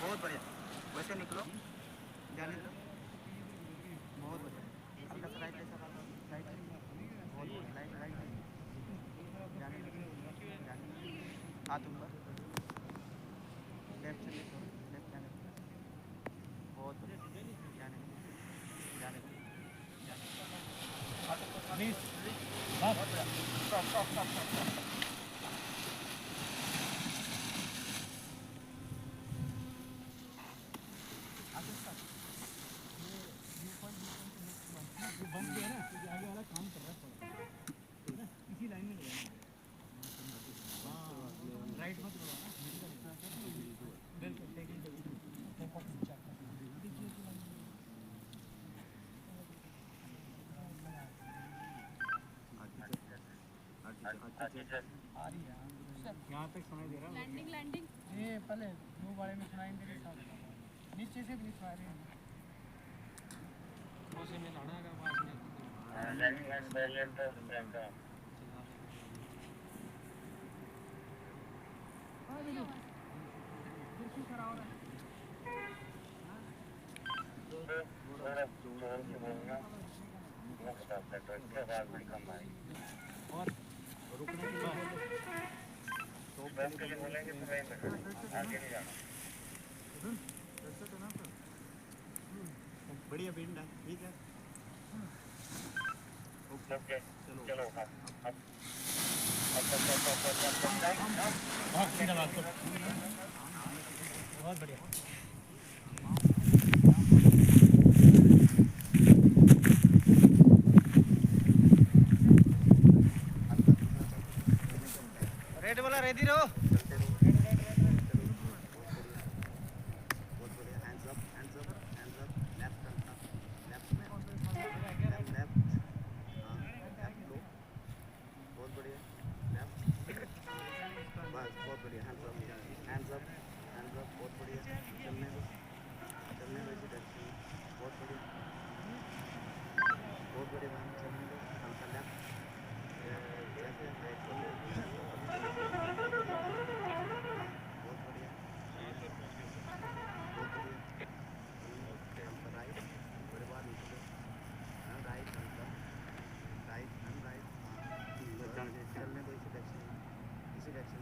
बहुत बढ़िया, वैसे निकलो, जाने दो, बहुत बढ़िया, हल्का सा राइट ऐसा कर दो, राइट, बहुत बढ़िया, राइट राइट, जाने दो, हाथ ऊपर, लेफ्ट चलिए थोड़ा, लेफ्ट जाने दो, बहुत बढ़िया, जाने दो, जाने दो, बहुत बढ़िया, स्टॉप स्टॉप स्टॉप स्टॉप। यहाँ तक सुनाई दे रहा है लैंडिंग लैंडिंग ये पहले दो बारे में सुनाई दे रही साहब नीचे से भी सुना रहे हैं उसे में लाना का पास में लैंडिंग एंड बैरियर तो का हां देखो कुर्सी खड़ा हो रहा है और रुकने के बाद तो बस के लिए बोलेंगे तो नहीं आगे नहीं जाना रास्ता तो ना सर बढ़िया बिंड है ठीक है ओके चलो हाँ बहुत बढ़िया रेड वाला रेडी रहो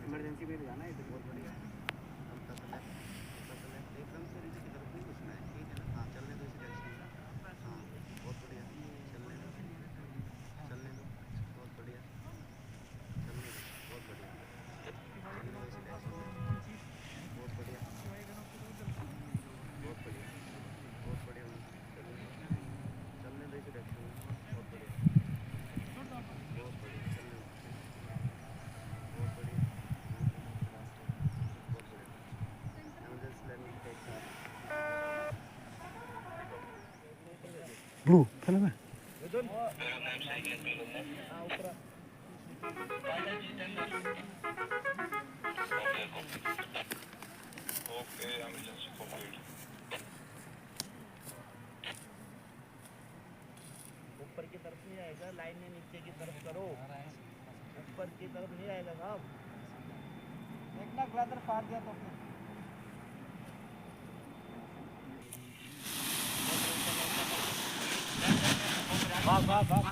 इमरजेंसी में जाना है इधर बहुत बढ़िया एकदम से नीचे की तरफ नहीं घुसना है ठीक है ना हाँ चलने दो इसी डायरेक्शन में हाँ बहुत बढ़िया चलने दो बहुत बढ़िया चलने दो बहुत बढ़िया चलने दो इसी डायरेक्शन में बहुत बढ़िया बहुत बढ़िया बहुत बढ़िया चलने दो इसी डायरेक्शन में बहुत बढ़िया बहुत बढ़िया चलने दो बहुत बढ़िया ब्लू चलो मैं ऊपर की तरफ नहीं आएगा लाइन में नीचे की तरफ करो ऊपर की तरफ नहीं आएगा साहब देखना ग्लादर फाड़ दिया तो अपने वाह वाह वाह